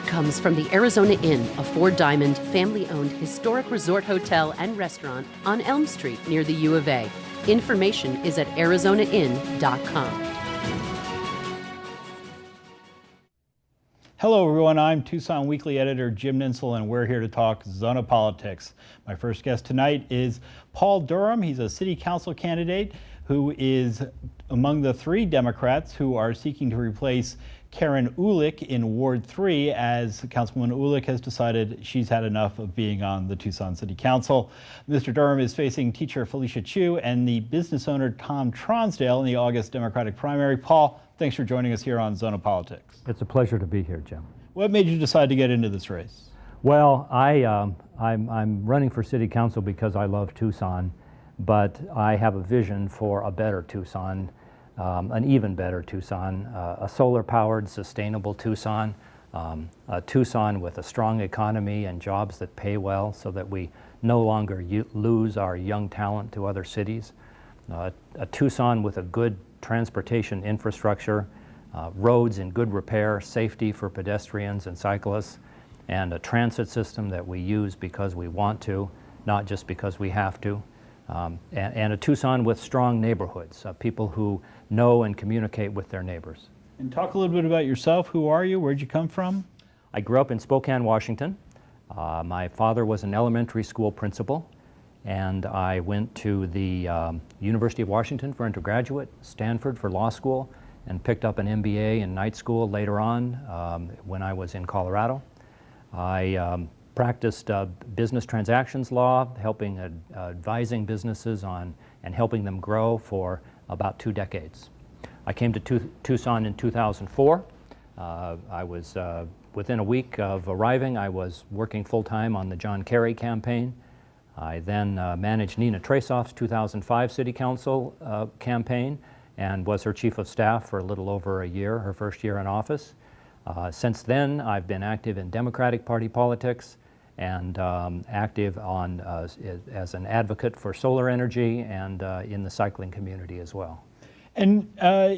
comes from the Arizona Inn, a four-diamond, family-owned historic resort hotel and restaurant on Elm Street near the U of A. Information is at arizonainn.com. Hello everyone, I'm Tucson Weekly editor Jim Ninsel, and we're here to talk Zona Politics. My first guest tonight is Paul Durham. He's a city council candidate who is among the three Democrats who are seeking to replace Karen Ulick in Ward 3, as Councilwoman Ulick has decided she's had enough of being on the Tucson City Council. Mr. Durham is facing teacher Felicia Chu and the business owner Tom Tronsdale in the August Democratic primary. Paul, thanks for joining us here on Zona Politics. It's a pleasure to be here, Jim. What made you decide to get into this race? Well, I'm running for city council because I love Tucson, but I have a vision for a better Tucson, an even better Tucson, a solar-powered, sustainable Tucson, a Tucson with a strong economy and jobs that pay well so that we no longer lose our young talent to other cities, a Tucson with a good transportation infrastructure, roads in good repair, safety for pedestrians and cyclists, and a transit system that we use because we want to, not just because we have to. And a Tucson with strong neighborhoods, people who know and communicate with their neighbors. And talk a little bit about yourself. Who are you? Where'd you come from? I grew up in Spokane, Washington. My father was an elementary school principal, and I went to the University of Washington for undergraduate, Stanford for law school, and picked up an MBA in night school later on when I was in Colorado. I practiced business transactions law, helping advising businesses on and helping them grow for about 2 decades. I came to Tucson in 2004. I was within a week of arriving, I was working full-time on the John Kerry campaign. I then managed Nina Trasoff's 2005 City Council campaign and was her chief of staff for a little over a year, her first year in office. Since then, I've been active in Democratic Party politics and active on as an advocate for solar energy and in the cycling community as well. And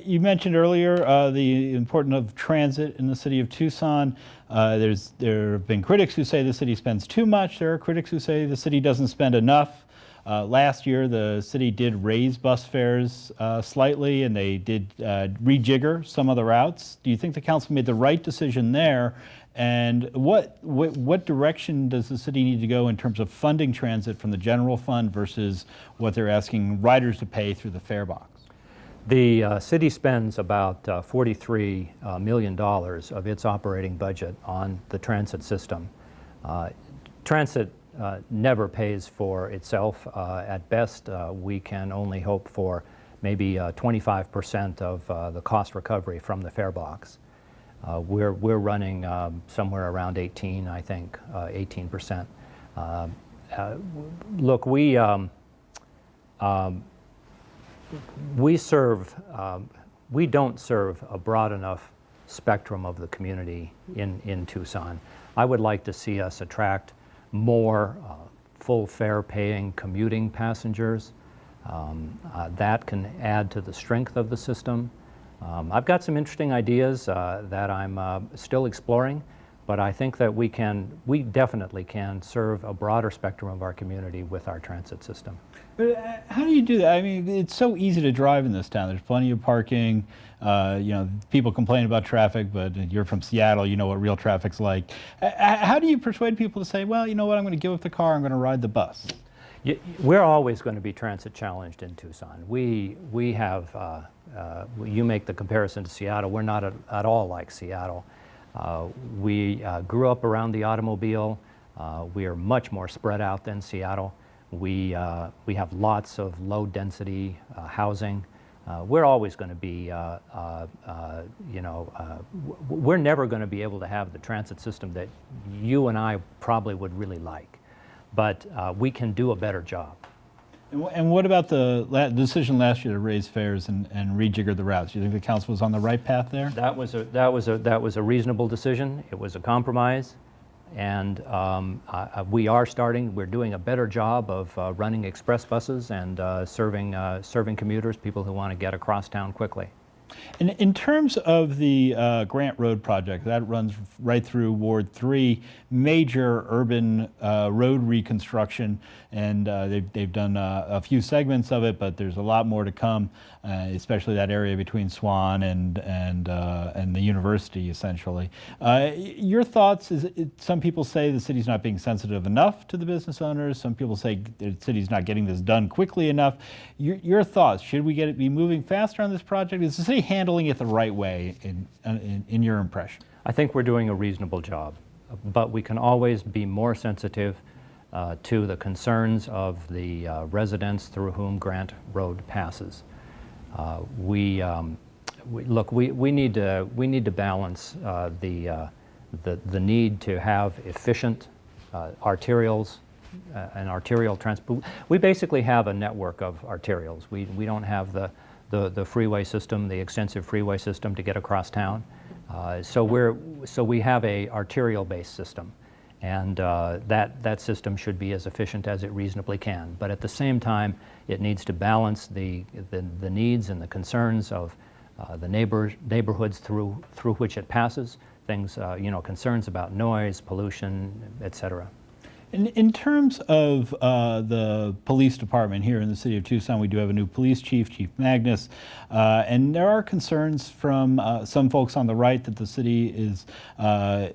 you mentioned earlier the importance of transit in the city of Tucson. There have been critics who say the city spends too much. There are critics who say the city doesn't spend enough. Last year, the city did raise bus fares slightly, and they did rejigger some of the routes. Do you think the council made the right decision there? And what direction does the city need to go in terms of funding transit from the general fund versus what they're asking riders to pay through the fare box? The city spends about $43 million of its operating budget on the transit system. Transit never pays for itself. At best, we can only hope for maybe 25% of the cost recovery from the fare box. We're running somewhere around 18, I think, 18%. Look, we don't serve a broad enough spectrum of the community in Tucson. I would like to see us attract more full fare paying commuting passengers. That can add to the strength of the system. I've got some interesting ideas that I'm still exploring, but I think that we definitely can serve a broader spectrum of our community with our transit system. But how do you do that? I mean, it's so easy to drive in this town. There's plenty of parking. You know, people complain about traffic, but you're from Seattle, you know what real traffic's like. How do you persuade people to say, well, you know what, I'm going to give up the car, I'm going to ride the bus? We're always going to be transit challenged in Tucson. We have, you make the comparison to Seattle, we're not at all like Seattle. We grew up around the automobile. We are much more spread out than Seattle. We have lots of low-density housing. We're always going to be, we're never going to be able to have the transit system that you and I probably would really like, but we can do a better job. And what about the decision last year to raise fares and rejigger the routes? Do you think the council was on the right path there? That was a reasonable decision. It was a compromise. And we're doing a better job of running express buses and serving commuters, people who want to get across town quickly. And in terms of the Grant Road project, that runs right through Ward 3, major urban road reconstruction, and they've done a few segments of it, but there's a lot more to come, especially that area between Swan and the university, essentially. Your thoughts? Some people say the city's not being sensitive enough to the business owners. Some people say the city's not getting this done quickly enough. Your thoughts? Should we be moving faster on this project? Is the city handling it the right way in your impression? I think we're doing a reasonable job, but we can always be more sensitive to the concerns of the residents through whom Grant Road passes. We need to balance the need to have efficient arterials and arterial transport. We basically have a network of arterials. We don't have the freeway system, the extensive freeway system to get across town. So we have a arterial-based system, and that system should be as efficient as it reasonably can. But at the same time, it needs to balance the needs and the concerns of the neighborhoods through which it passes. Things, concerns about noise, pollution, etc. In terms of the police department here in the city of Tucson, we do have a new police chief, Chief Magnus, and there are concerns from some folks on the right that the city is a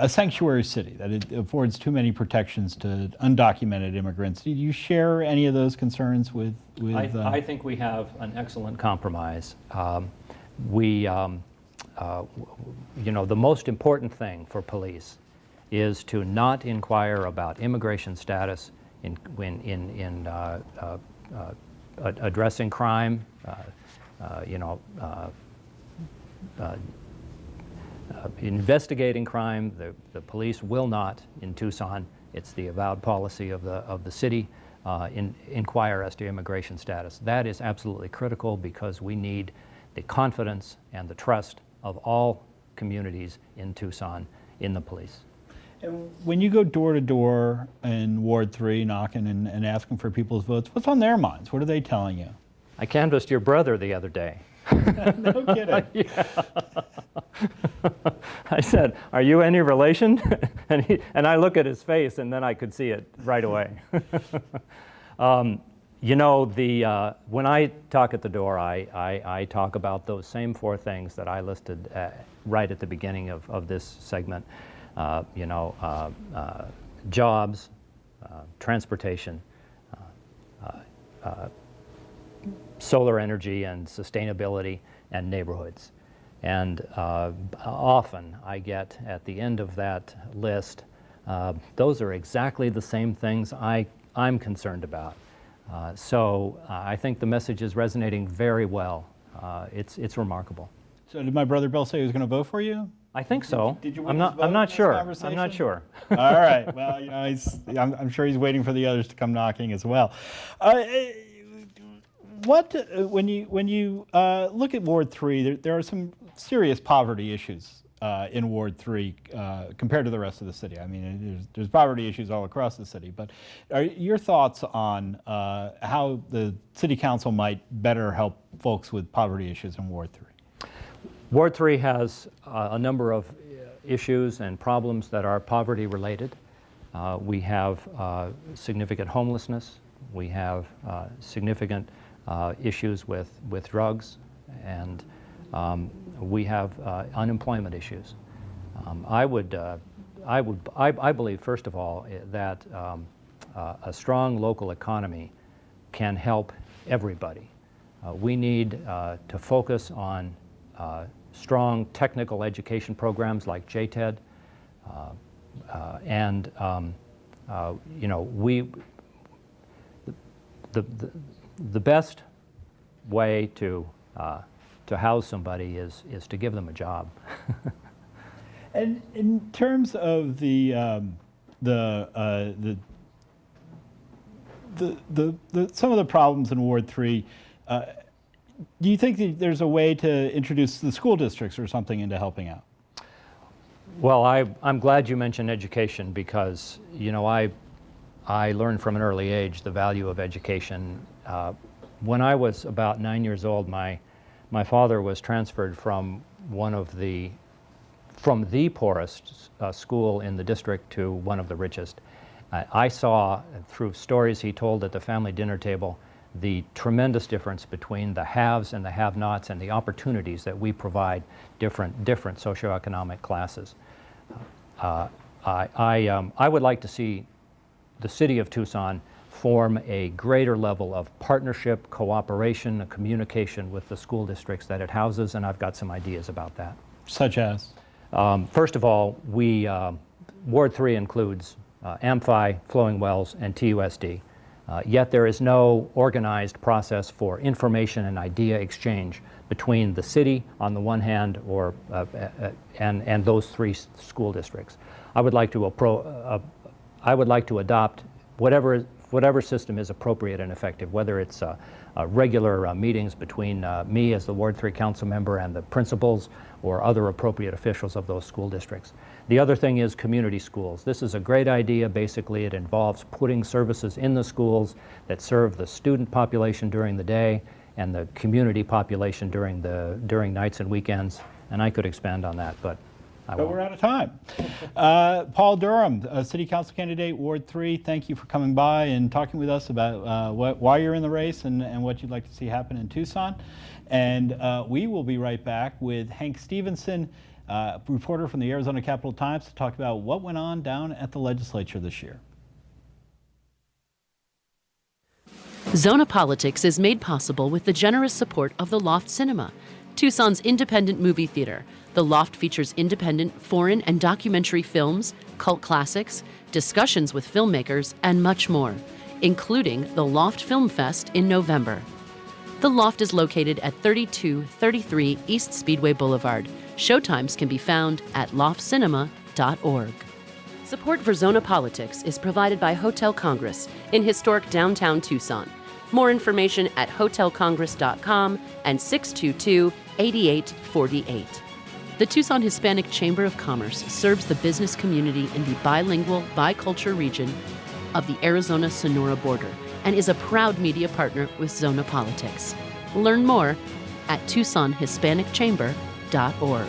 sanctuary city, that it affords too many protections to undocumented immigrants. Do you share any of those concerns with? I think we have an excellent compromise. The most important thing for police is to not inquire about immigration status in addressing crime, investigating crime. The police will not, in Tucson, it's the avowed policy of the city, inquire as to immigration status. That is absolutely critical because we need the confidence and the trust of all communities in Tucson in the police. And when you go door to door in Ward 3 knocking and asking for people's votes, what's on their minds? What are they telling you? I canvassed your brother the other day. No kidding. Yeah. I said, "Are you any relation?" and I look at his face, and then I could see it right away. When I talk at the door, I talk about those same four things that I listed right at the beginning of this segment. Jobs, transportation, solar energy and sustainability, and neighborhoods. And often I get at the end of that list, those are exactly the same things I'm concerned about. So I think the message is resonating very well. It's remarkable. So did my brother Bill say he was going to vote for you? I think so. Did you I'm not sure. I'm not sure. All right. Well, I'm sure he's waiting for the others to come knocking as well. When you look at Ward 3, there are some serious poverty issues in Ward 3 compared to the rest of the city. I mean, there's poverty issues all across the city. But are your thoughts on how the city council might better help folks with poverty issues in Ward 3? Ward 3 has a number of issues and problems that are poverty related. We have significant homelessness. We have significant issues with drugs, and we have unemployment issues. I believe, first of all, that a strong local economy can help everybody. We need to focus on strong technical education programs like JTED, the best way to house somebody is to give them a job. And in terms of some of the problems in Ward 3, do you think that there's a way to introduce the school districts or something into helping out? Well, I'm glad you mentioned education because, I learned from an early age the value of education. When I was about 9 years old, my My father was transferred from the poorest school in the district to one of the richest. I saw through stories he told at the family dinner table the tremendous difference between the haves and the have-nots and the opportunities that we provide different socioeconomic classes. I would like to see the city of Tucson form a greater level of partnership, cooperation, and communication with the school districts that it houses, and I've got some ideas about that. Such as? First of all, Ward 3 includes AMPHI, Flowing Wells, and TUSD. Yet there is no organized process for information and idea exchange between the city on the one hand and those three school districts. I would like to adopt whatever system is appropriate and effective, whether it's regular meetings between me as the Ward 3 council member and the principals or other appropriate officials of those school districts. The other thing is community schools. This is a great idea. Basically, it involves putting services in the schools that serve the student population during the day and the community population during nights and weekends. And I could expand on that, but I won't. But we're out of time. Paul Durham, City Council candidate, Ward 3, thank you for coming by and talking with us about why you're in the race and what you'd like to see happen in Tucson. And we will be right back with Hank Stevenson, reporter from the Arizona Capital Times, to talk about what went on down at the legislature this year. Zona Politics is made possible with the generous support of the Loft Cinema, Tucson's independent movie theater. The Loft features independent foreign and documentary films, cult classics, discussions with filmmakers, and much more, including the Loft Film Fest in November. The Loft is located at 3233 East Speedway Boulevard. Showtimes can be found at loftcinema.org. Support for Zona Politics is provided by Hotel Congress in historic downtown Tucson. More information at hotelcongress.com and 622-8848. The Tucson Hispanic Chamber of Commerce serves the business community in the bilingual, bicultural region of the Arizona-Sonora border and is a proud media partner with Zona Politics. Learn more at TucsonHispanicChamber.org.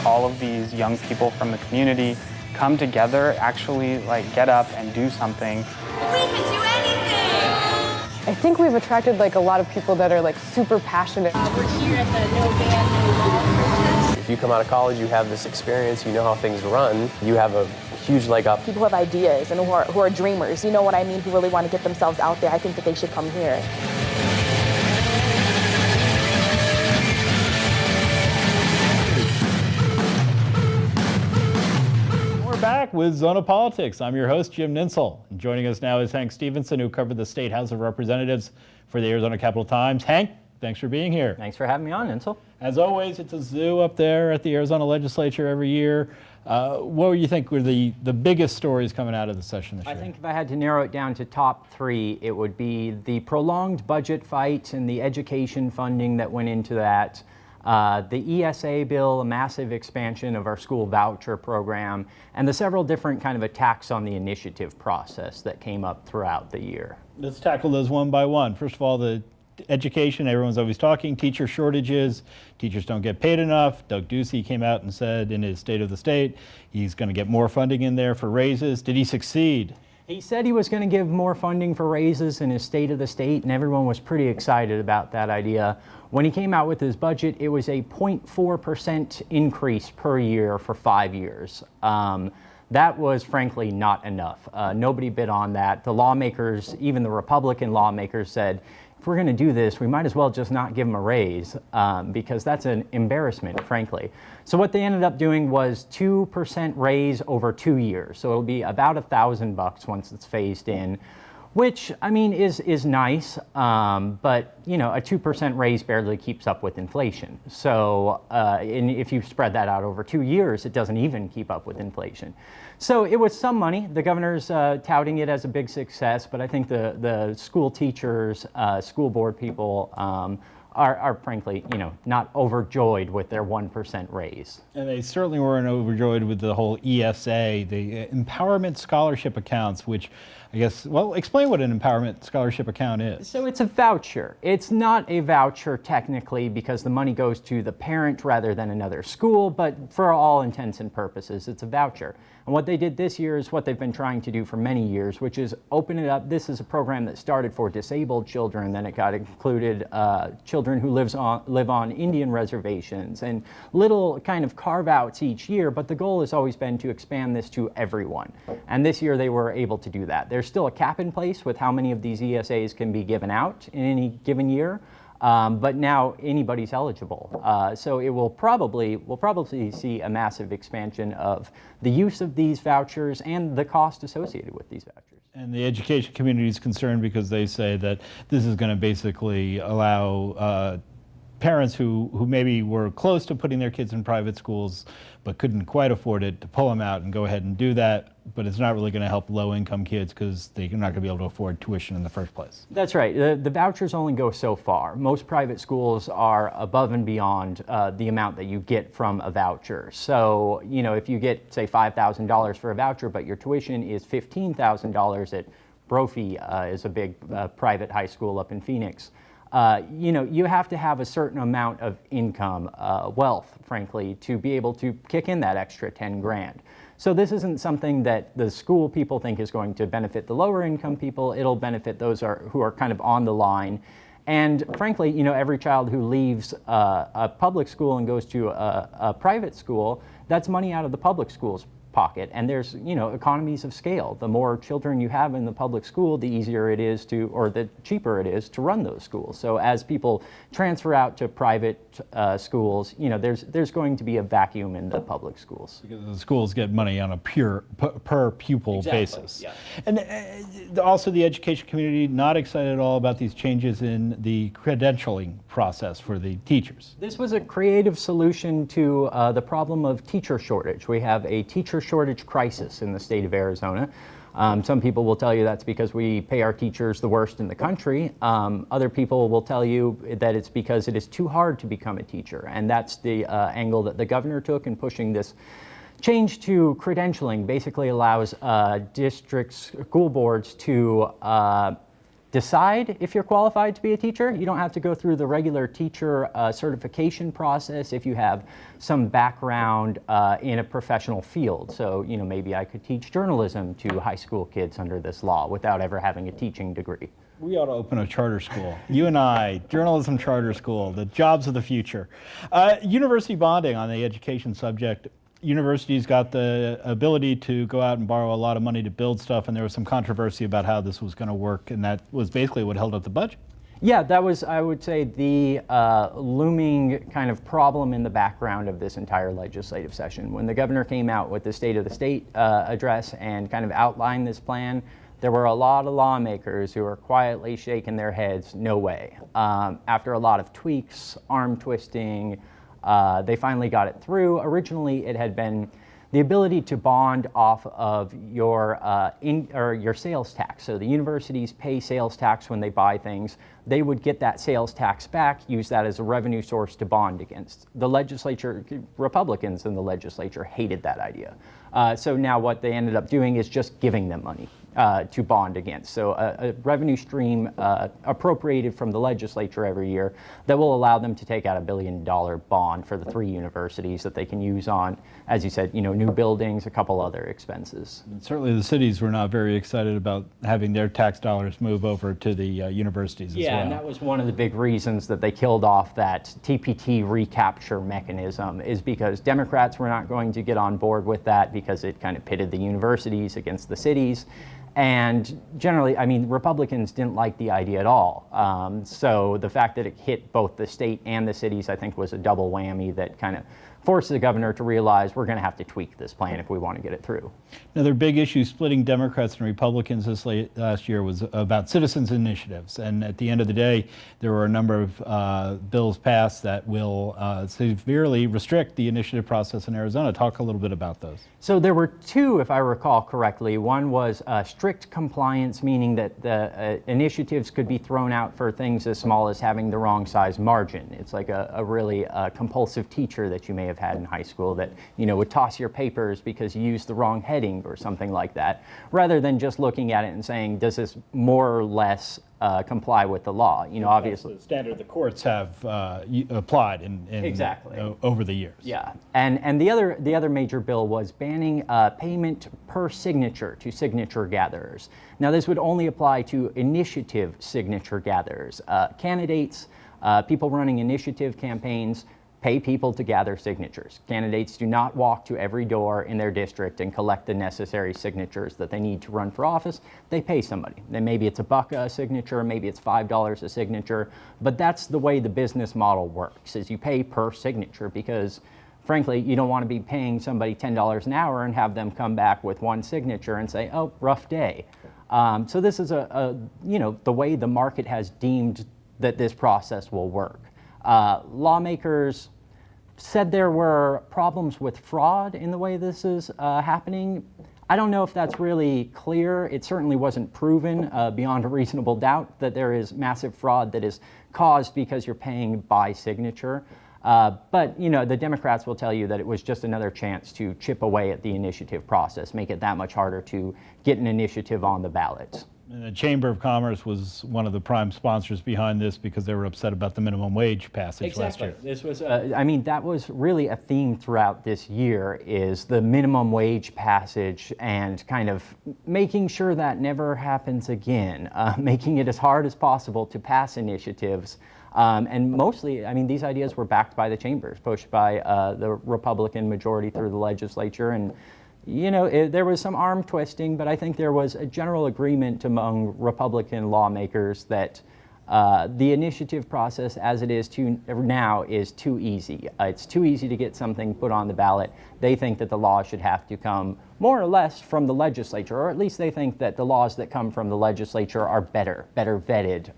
All of these young people from the community come together, actually get up and do something. We can do anything! I think we've attracted a lot of people that are super passionate. We're here at the No Ban, No Law protest. If you come out of college, you have this experience, you know how things run, you have a huge leg up. People have ideas and who are dreamers, you know what I mean, who really want to get themselves out there. I think that they should come here. Back with Zona Politics. I'm your host, Jim Ninsel. And joining us now is Hank Stevenson, who covered the State House of Representatives for the Arizona Capital Times. Hank, thanks for being here. Thanks for having me on, Ninsel. As always, it's a zoo up there at the Arizona legislature every year. What do you think were the biggest stories coming out of the session this year? I think if I had to narrow it down to top three, it would be the prolonged budget fight and the education funding that went into that. The ESA bill, a massive expansion of our school voucher program, and the several different kind of attacks on the initiative process that came up throughout the year. Let's tackle those one by one. First of all, the education, everyone's always talking, teacher shortages, teachers don't get paid enough. Doug Ducey came out and said in his State of the State, he's going to get more funding in there for raises. Did he succeed? He said he was going to give more funding for raises in his State of the State, and everyone was pretty excited about that idea. When he came out with his budget, it was a 0.4% increase per year for 5 years. That was frankly not enough. Nobody bid on that. The lawmakers, even the Republican lawmakers, said, if we're going to do this, we might as well just not give them a raise because that's an embarrassment, frankly. So what they ended up doing was 2% raise over 2 years. So it'll be about $1,000 once it's phased in, which I mean is nice, but you know, a 2% raise barely keeps up with inflation. So if you spread that out over 2 years, it doesn't even keep up with inflation. So it was some money. The governor's touting it as a big success, but I think the school teachers, school board people are frankly, not overjoyed with their 1% raise. And they certainly weren't overjoyed with the whole ESA, the Empowerment Scholarship Accounts, which I guess, well, explain what an Empowerment Scholarship Account is. So it's a voucher. It's not a voucher technically because the money goes to the parent rather than another school, but for all intents and purposes, it's a voucher. And what they did this year is what they've been trying to do for many years, which is open it up. This is a program that started for disabled children, then it got included children who live on Indian reservations, and little kind of carve-outs each year, but the goal has always been to expand this to everyone. And this year they were able to do that. There's still a cap in place with how many of these ESAs can be given out in any given year. But now anybody's eligible. So we'll probably see a massive expansion of the use of these vouchers and the cost associated with these vouchers. And the education community is concerned because they say that this is going to basically allow parents who maybe were close to putting their kids in private schools but couldn't quite afford it to pull them out and go ahead and do that. But it's not really going to help low-income kids because they're not going to be able to afford tuition in the first place. That's right. The vouchers only go so far. Most private schools are above and beyond the amount that you get from a voucher. So, if you get, say, $5,000 for a voucher, but your tuition is $15,000 at Brophy, is a big private high school up in Phoenix. You have to have a certain amount of income, wealth, frankly, to be able to kick in that extra 10 grand. So this isn't something that the school people think is going to benefit the lower income people. It'll benefit those who are kind of on the line. And frankly, every child who leaves a public school and goes to a private school, that's money out of the public school's pocket. And there's, economies of scale. The more children you have in the public school, the easier it is or the cheaper it is to run those schools. So as people transfer out to private schools, there's going to be a vacuum in the public schools. Because the schools get money on a per pupil basis. Yeah. And also the education community not excited at all about these changes in the credentialing process for the teachers. This was a creative solution to the problem of teacher shortage. We have a teacher shortage crisis in the state of Arizona. Some people will tell you that's because we pay our teachers the worst in the country. Other people will tell you that it's because it is too hard to become a teacher. And that's the angle that the governor took in pushing this change to credentialing. Basically allows districts, school boards to decide if you're qualified to be a teacher. You don't have to go through the regular teacher certification process if you have some background in a professional field. So, maybe I could teach journalism to high school kids under this law without ever having a teaching degree. We ought to open a charter school. You and I, journalism charter school, the jobs of the future. University bonding on the education subject. Universities got the ability to go out and borrow a lot of money to build stuff, and there was some controversy about how this was going to work, and that was basically what held up the budget. Yeah, that was, I would say, the looming kind of problem in the background of this entire legislative session. When the governor came out with the State of the State address and kind of outlined this plan, there were a lot of lawmakers who were quietly shaking their heads, no way. After a lot of tweaks, arm twisting, they finally got it through. Originally, it had been the ability to bond off of your sales tax. So the universities pay sales tax when they buy things. They would get that sales tax back, use that as a revenue source to bond against. The legislature, Republicans in the legislature hated that idea. So now what they ended up doing is just giving them money to bond against. So a revenue stream appropriated from the legislature every year that will allow them to take out $1 billion bond for the 3 universities that they can use on, as you said, new buildings, a couple other expenses. And certainly the cities were not very excited about having their tax dollars move over to the universities as well. Yeah, and that was one of the big reasons that they killed off that TPT recapture mechanism, is because Democrats were not going to get on board with that because it kind of pitted the universities against the cities. And generally, Republicans didn't like the idea at all. So the fact that it hit both the state and the cities, I think, was a double whammy that kind of forced the governor to realize we're going to have to tweak this plan if we want to get it through. Another big issue splitting Democrats and Republicans last year was about citizens' initiatives. And at the end of the day, there were a number of bills passed that will severely restrict the initiative process in Arizona. Talk a little bit about those. So there were 2, if I recall correctly. One was strict compliance, meaning that the initiatives could be thrown out for things as small as having the wrong size margin. It's like a really compulsive teacher that you may have had in high school that, you know, would toss your papers because you used the wrong heading or something like that, rather than just looking at it and saying, does this more or less comply with the law? You know, obviously. That's the standard the courts have applied in Exactly. Over the years. Yeah, and the other major bill was banning payment per signature to signature gatherers. Now, this would only apply to initiative signature gatherers. Candidates, people running initiative campaigns, pay people to gather signatures. Candidates do not walk to every door in their district and collect the necessary signatures that they need to run for office. They pay somebody. Then maybe it's $1 a signature, maybe it's $5 a signature, but that's the way the business model works, is you pay per signature because, frankly, you don't want to be paying somebody $10 an hour and have them come back with one signature and say, oh, rough day. So this is the way the market has deemed that this process will work. Lawmakers said there were problems with fraud in the way this is happening. I don't know if that's really clear. It certainly wasn't proven beyond a reasonable doubt that there is massive fraud that is caused because you're paying by signature. But you know, the Democrats will tell you that it was just another chance to chip away at the initiative process, make it that much harder to get an initiative on the ballot. And the Chamber of Commerce was one of the prime sponsors behind this because they were upset about the minimum wage passage last year. This was, I mean, that was really a theme throughout this year, is the minimum wage passage and kind of making sure that never happens again, making it as hard as possible to pass initiatives. And mostly, I mean, these ideas were backed by the chambers, pushed by the Republican majority through the legislature. And you know, there was some arm twisting, but I think there was a general agreement among Republican lawmakers that the initiative process as it is now is too easy. It's too easy to get something put on the ballot. They think that the law should have to come more or less from the legislature, or at least they think that the laws that come from the legislature are better vetted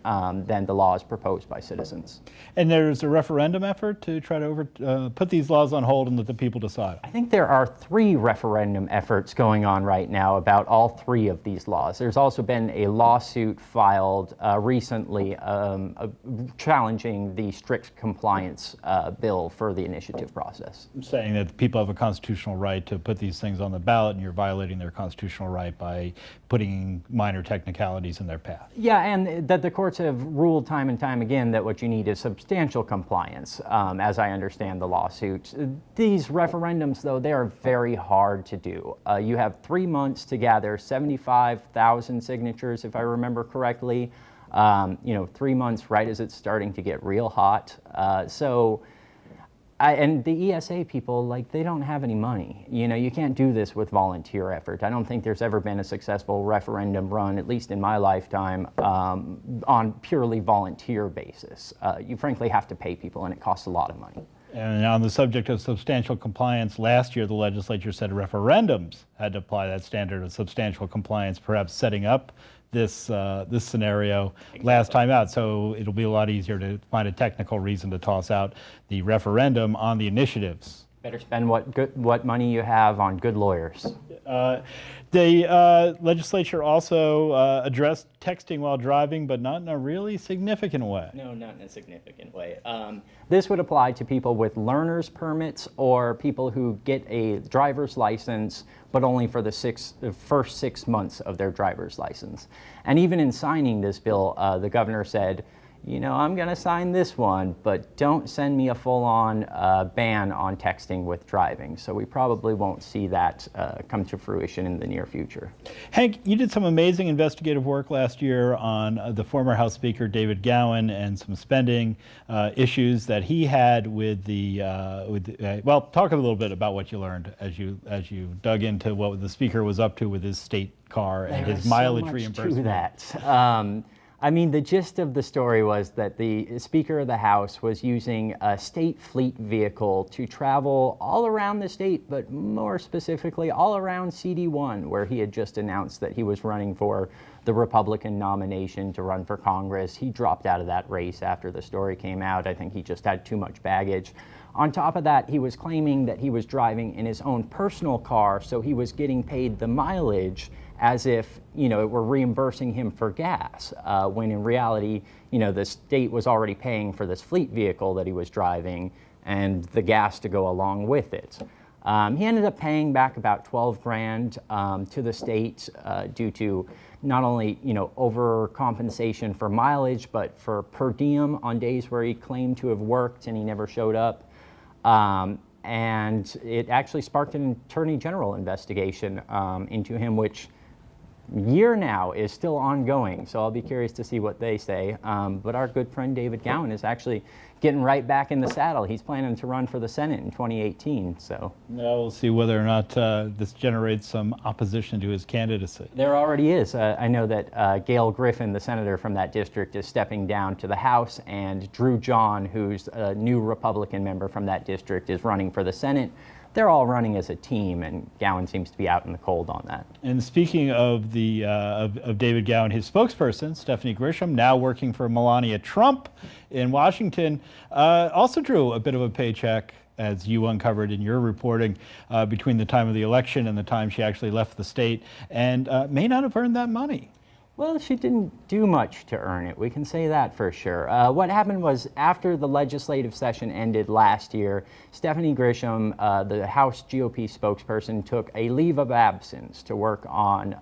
than the laws proposed by citizens. And there's a referendum effort to try to put these laws on hold and let the people decide. I think there are 3 referendum efforts going on right now about all 3 of these laws. There's also been a lawsuit filed recently challenging the strict compliance bill for the initiative process. Saying that people have a constitutional right to put these things on the ballot, and you're violating their constitutional right by putting minor technicalities in their path. Yeah, and that the courts have ruled time and time again that what you need is substantial compliance, as I understand the lawsuit. These referendums, though, they are very hard to do. You have 3 months to gather 75,000 signatures, if I remember correctly. 3 months right as it's starting to get real hot. And the ESA people, like, they don't have any money. You know, you can't do this with volunteer effort. I don't think there's ever been a successful referendum run, at least in my lifetime, on purely volunteer basis. You frankly have to pay people, and it costs a lot of money. And on the subject of substantial compliance, last year the legislature said referendums had to apply that standard of substantial compliance, perhaps setting up this scenario last time out. So it'll be a lot easier to find a technical reason to toss out the referendum on the initiatives. Better spend what money you have on good lawyers. The legislature also addressed texting while driving, but not in a really significant way. No, not in a significant way. This would apply to people with learner's permits or people who get a driver's license, but only for the first 6 months of their driver's license. And even in signing this bill, the governor said, you know, I'm going to sign this one, but don't send me a full-on ban on texting with driving. So we probably won't see that come to fruition in the near future. Hank, you did some amazing investigative work last year on the former House Speaker David Gowan and some spending issues that he had with the, well, talk a little bit about what you learned as you dug into what the Speaker was up to with his state car and his mileage reimbursement. To that. I mean, the gist of the story was that the Speaker of the House was using a state fleet vehicle to travel all around the state, but more specifically all around CD1, where he had just announced that he was running for the Republican nomination to run for Congress. He dropped out of that race after the story came out. I think he just had too much baggage. On top of that, he was claiming that he was driving in his own personal car, so he was getting paid the mileage as if, it were reimbursing him for gas, when in reality, the state was already paying for this fleet vehicle that he was driving and the gas to go along with it. He ended up paying back about 12 grand to the state due to not only, overcompensation for mileage, but for per diem on days where he claimed to have worked and he never showed up. And it actually sparked an attorney general investigation into him, which year now is still ongoing. So I'll be curious to see what they say. But our good friend David Gowan is actually getting right back in the saddle. He's planning to run for the Senate in 2018. So yeah, we'll see whether or not this generates some opposition to his candidacy. There already is. I know that Gail Griffin, the senator from that district, is stepping down to the House, and Drew John, who's a new Republican member from that district, is running for the Senate. They're all running as a team, and Gowan seems to be out in the cold on that. And speaking of the of David Gowan, his spokesperson, Stephanie Grisham, now working for Melania Trump in Washington, also drew a bit of a paycheck, as you uncovered in your reporting, between the time of the election and the time she actually left the state, and may not have earned that money. Well, she didn't do much to earn it. We can say that for sure. What happened was, after the legislative session ended last year, Stephanie Grisham, the House GOP spokesperson, took a leave of absence to work on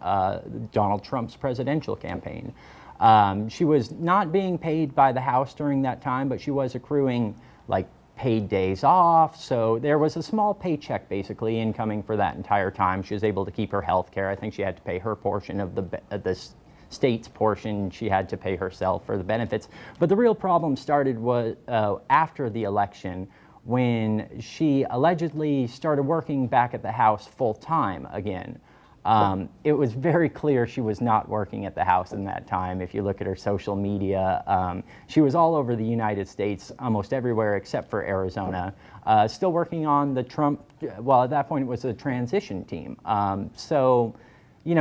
Donald Trump's presidential campaign. She was not being paid by the House during that time, but she was accruing paid days off. So there was a small paycheck basically incoming for that entire time. She was able to keep her health care. I think she had to pay her portion of the state's portion. She had to pay herself for the benefits. But the real problem started after the election, when she allegedly started working back at the House full time again. It was very clear she was not working at the House in that time. If you look at her social media, she was all over the United States, almost everywhere except for Arizona, still working on the Trump, well, at that point it was a transition team.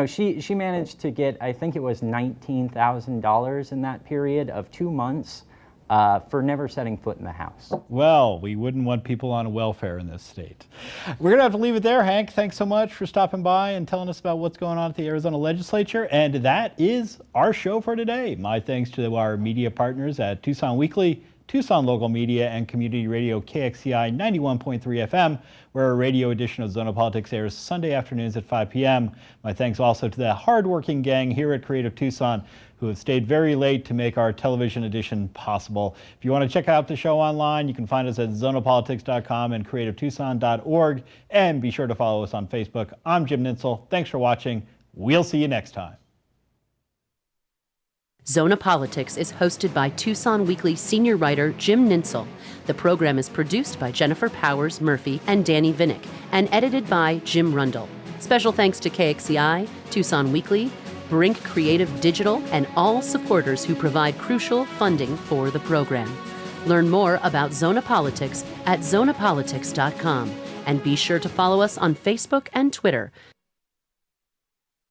She managed to get, I think it was $19,000 in that period of 2 months for never setting foot in the House. Well, we wouldn't want people on welfare in this state. We're going to have to leave it there, Hank. Thanks so much for stopping by and telling us about what's going on at the Arizona legislature. And that is our show for today. My thanks to our media partners at Tucson Weekly, Tucson Local Media, and Community Radio KXCI 91.3 FM, where our radio edition of Zona Politics airs Sunday afternoons at 5 p.m. My thanks also to the hardworking gang here at Creative Tucson who have stayed very late to make our television edition possible. If you want to check out the show online, you can find us at zonapolitics.com and creativetucson.org. And be sure to follow us on Facebook. I'm Jim Nitzel. Thanks for watching. We'll see you next time. Zona Politics is hosted by Tucson Weekly senior writer Jim Nitzel. The program is produced by Jennifer Powers Murphy and Danny Vinnick and edited by Jim Rundle. Special thanks to KXCI, Tucson Weekly, Brink Creative Digital, and all supporters who provide crucial funding for the program. Learn more about Zona Politics at zonapolitics.com and be sure to follow us on Facebook and Twitter.